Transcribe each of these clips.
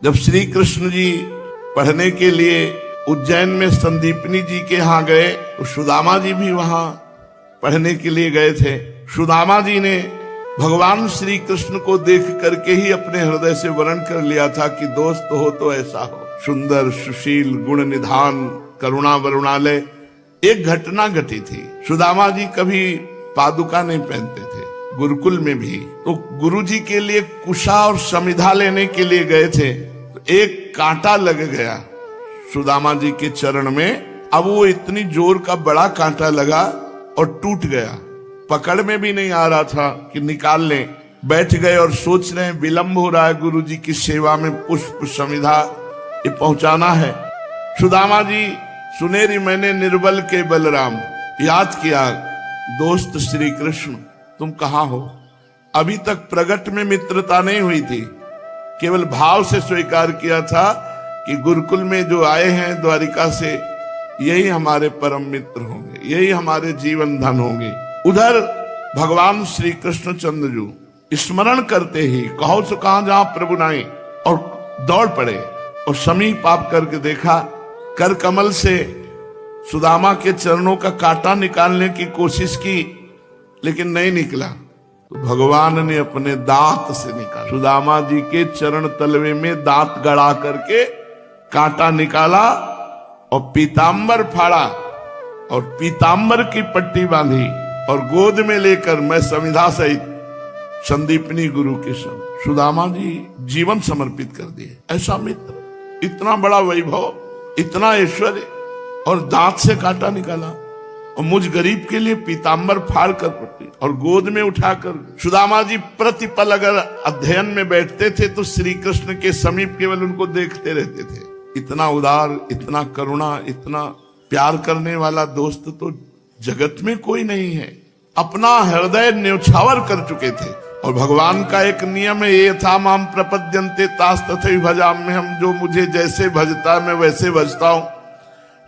जब श्री कृष्ण जी पढ़ने के लिए उज्जैन में संदीपनी जी के यहाँ गए तो सुदामा जी भी वहां पढ़ने के लिए गए थे। सुदामा जी ने भगवान श्री कृष्ण को देख करके ही अपने हृदय से वर्ण कर लिया था कि दोस्त हो तो ऐसा हो, सुंदर सुशील गुण निधान करुणा वरुणालय। एक घटना घटी थी, सुदामा जी कभी पादुका नहीं पहनते थे, गुरुकुल में भी, तो गुरुजी के लिए कुशा और समिधा लेने के लिए गए थे, तो एक कांटा लग गया सुदामा जी के चरण में। अब वो इतनी जोर का बड़ा कांटा लगा और टूट गया, पकड़ में भी नहीं आ रहा था कि निकाल लें। बैठ गए और सोच रहे हैं विलंब हो रहा है, गुरुजी की सेवा में पुष्प समिधा ये पहुंचाना है। सुदामा जी सुनेरी मैंने निर्बल के बलराम, याद किया दोस्त श्री कृष्ण तुम कहाँ हो। अभी तक प्रगट में मित्रता नहीं हुई थी, केवल भाव से स्वीकार किया था कि गुरुकुल में जो आए हैं द्वारिका से यही हमारे परम मित्र होंगे, यही हमारे जीवन धन होंगे। उधर भगवान श्री कृष्ण चंद्र जी स्मरण करते ही कहो सो कहां जहां प्रभु नाई, और दौड़ पड़े और समीप आप करके देखा, कर कमल से सुदामा के चरणों का कांटा निकालने की कोशिश की लेकिन नहीं निकला, तो भगवान ने अपने दांत से निकाला, सुदामा जी के चरण तलवे में दांत गड़ा करके कांटा निकाला और पीतांबर फाड़ा और पीतांबर की पट्टी बांधी और गोद में लेकर मैं समिधा सहित संदीपनी गुरु के संग सुदामा जी जीवन समर्पित कर दिए। ऐसा मित्र, इतना बड़ा वैभव, इतना ऐश्वर्य, और दांत से कांटा निकाला और मुझ गरीब के लिए पीतांबर फाड़ कर पट्टी और गोद में उठाकर। सुदामा जी प्रतिपल अगर अध्ययन में बैठते थे तो श्री कृष्ण के समीप केवल उनको देखते रहते थे। इतना उदार, इतना करुणा, इतना प्यार करने वाला दोस्त तो जगत में कोई नहीं है। अपना हृदय न्यौछावर कर चुके थे। और भगवान का एक नियम है, ये था माम प्रपद्यन्ते तास तथैव भजाम्यहम्, हम जो मुझे जैसे भजता मैं वैसे भजता हूं।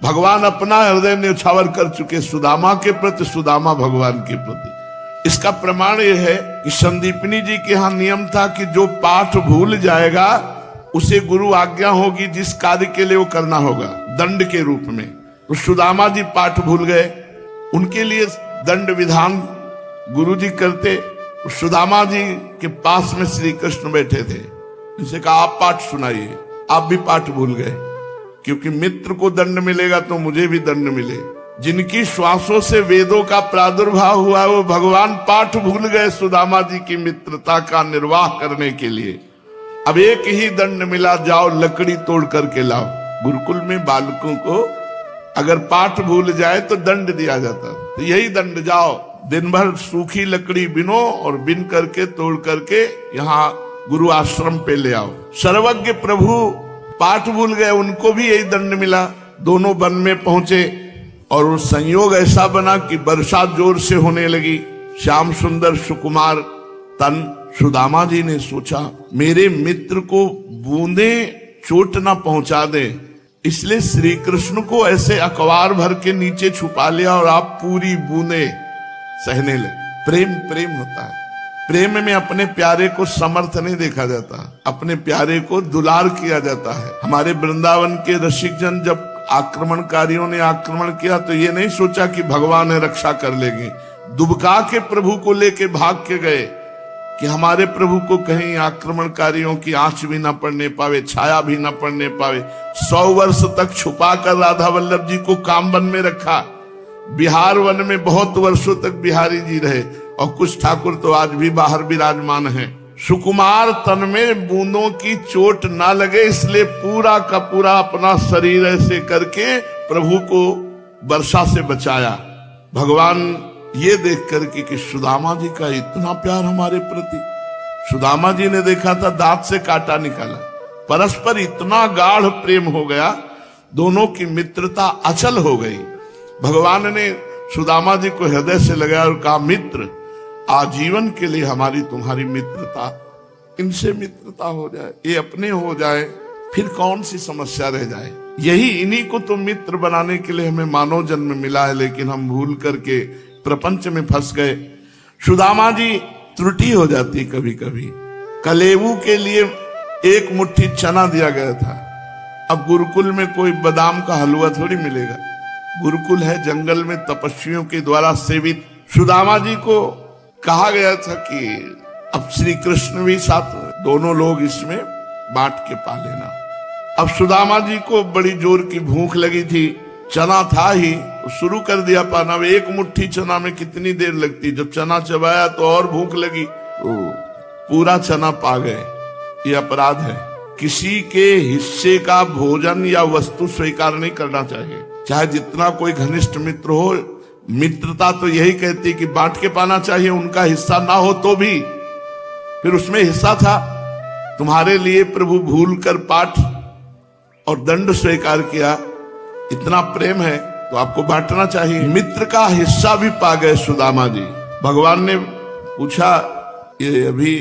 भगवान अपना हृदय न्यौछावर कर चुके सुदामा के प्रति, सुदामा भगवान के प्रति। इसका प्रमाण यह है कि संदीपनी जी के यहाँ नियम था कि जो पाठ भूल जाएगा उसे गुरु आज्ञा होगी, जिस कार्य के लिए वो करना होगा दंड के रूप में। तो सुदामा जी पाठ भूल गए, उनके लिए दंड विधान गुरुजी करते। सुदामा जी के पास में श्री कृष्ण बैठे थे, उनसे कहा आप पाठ सुनाइए। आप भी पाठ भूल गए, क्योंकि मित्र को दंड मिलेगा तो मुझे भी दंड मिले। जिनकी श्वासों से वेदों का प्रादुर्भाव हुआ वो भगवान पाठ भूल गए सुदामा जी की मित्रता का निर्वाह करने के लिए। अब एक ही दंड मिला, जाओ लकड़ी तोड़ करके लाओ। गुरुकुल में बालकों को अगर पाठ भूल जाए तो दंड दिया जाता, तो यही दंड, जाओ दिन भर सूखी लकड़ी बिनो और बिन करके तोड़ करके यहाँ गुरु आश्रम पे ले आओ। सर्वज्ञ प्रभु पाठ भूल गए, उनको भी यही दंड मिला। दोनों वन में पहुंचे और वो संयोग ऐसा बना कि वर्षा जोर से होने लगी। श्याम सुंदर सुकुमार तन सुदामा जी ने सोचा मेरे मित्र को बूंदे चोट ना पहुंचा दे, इसलिए श्री कृष्ण को ऐसे अखबार भर के नीचे छुपा लिया और आप पूरी बूंदे सहने लगे। प्रेम प्रेम होता है, प्रेम में अपने प्यारे को समर्थ नहीं देखा जाता, अपने प्यारे को दुलार किया जाता है। हमारे वृंदावन के रसिक जन जब आक्रमणकारियों ने आक्रमण किया तो ये नहीं सोचा कि भगवान है रक्षा कर लेंगे, दुबका के प्रभु को लेके भाग के गए कि हमारे प्रभु को कहीं आक्रमणकारियों की आंच भी न पड़ने पावे, छाया भी न पड़ने पावे। 100 वर्ष तक छुपा कर राधा वल्लभ जी को कामवन में रखा। बिहार वन में बहुत वर्षों तक बिहारी जी रहे और कुछ ठाकुर तो आज भी बाहर विराजमान हैं। सुकुमार तन में बूंदों की चोट ना लगे, इसलिए पूरा का पूरा अपना शरीर ऐसे करके प्रभु को वर्षा से बचाया। भगवान ये देख करके कि सुदामा जी का इतना प्यार हमारे प्रति। सुदामा जी ने देखा था दांत से कांटा निकाला, परस्पर इतना गाढ़ प्रेम हो गया, दोनों की मित्रता अचल हो गई। भगवान ने सुदामा जी को हृदय से लगाया और कहा मित्र आजीवन के लिए हमारी तुम्हारी मित्रता, इनसे मित्रता हो जाए, ये अपने हो जाए, फिर कौन सी समस्या रह जाए। यही इन्हीं को तो मित्र बनाने के लिए हमें मानव जन्म मिला है, लेकिन हम भूल करके प्रपंच में फंस गए। सुदामा जी त्रुटि हो जाती कभी कभी, कलेऊ के लिए एक मुट्ठी चना दिया गया था। अब गुरुकुल में कोई बादाम का हलवा थोड़ी मिलेगा, गुरुकुल है जंगल में तपस्वियों के द्वारा सेवित। सुदामा जी को कहा गया था कि अब श्री कृष्ण भी साथ, दोनों लोग इसमें बांट के पा लेना। अब सुदामा जी को बड़ी जोर की भूख लगी थी, चना था ही, शुरू कर दिया पाना। एक मुट्ठी चना में कितनी देर लगती, जब चना चबाया तो और भूख लगी, पूरा चना पा गए। ये अपराध है। किसी के हिस्से का भोजन या वस्तु स्वीकार नहीं करना चाहिए, चाहे जितना कोई घनिष्ठ मित्र हो। मित्रता तो यही कहती कि बांट के पाना चाहिए, उनका हिस्सा ना हो तो भी। फिर उसमें हिस्सा था, तुम्हारे लिए प्रभु भूल कर पाठ और दंड स्वीकार किया, इतना प्रेम है तो आपको बांटना चाहिए। मित्र का हिस्सा भी पा गए सुदामा जी। भगवान ने पूछा, ये अभी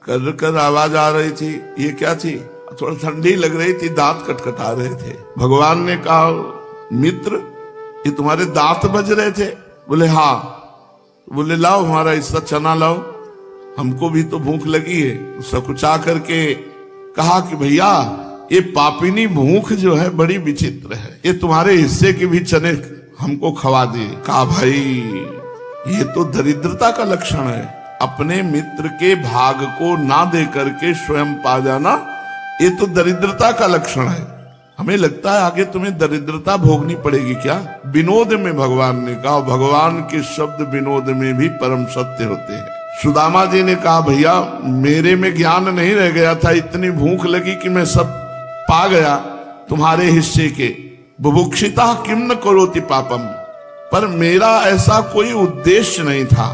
कर कर आवाज आ रही थी, ये क्या थी? थोड़ा ठंडी लग रही थी, दांत कटकटा रहे थे। भगवान ने कहा, मित्र ये तुम्हारे दांत बज रहे थे? बोले हाँ। बोले लाओ हमारा हिस्सा चना लाओ, हमको भी तो भूख लगी है। सकुचा करके कहा कि भैया ये पापिनी भूख जो है बड़ी विचित्र है, ये तुम्हारे हिस्से के भी चने हमको खवा दिए। कहा भाई ये तो दरिद्रता का लक्षण है, अपने मित्र के भाग को ना दे करके स्वयं पा जाना, ये तो दरिद्रता का लक्षण है। हमें लगता है आगे तुम्हें दरिद्रता भोगनी पड़ेगी क्या? विनोद में भगवान ने कहा, भगवान के शब्द विनोद में भी परम सत्य होते हैं। सुदामा जी ने कहा, भैया मेरे में ज्ञान नहीं रह गया था, इतनी भूख लगी कि मैं सब पा गया तुम्हारे हिस्से के। बुभुक्षिता किम न करोति पापम, पर मेरा ऐसा कोई उद्देश्य नहीं था।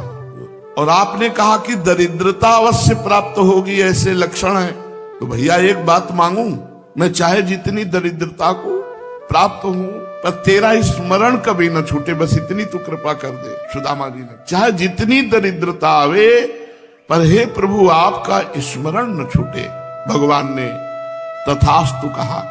और आपने कहा कि दरिद्रता अवश्य प्राप्त होगी, ऐसे लक्षण है, तो भैया एक बात मांगू, मैं चाहे जितनी दरिद्रता को प्राप्त हूं, पर तेरा स्मरण कभी न छूटे, बस इतनी तू कृपा कर दे। सुदामा जी ने, चाहे जितनी दरिद्रता आवे, पर हे प्रभु आपका स्मरण न छूटे। भगवान ने तथास्तु कहा।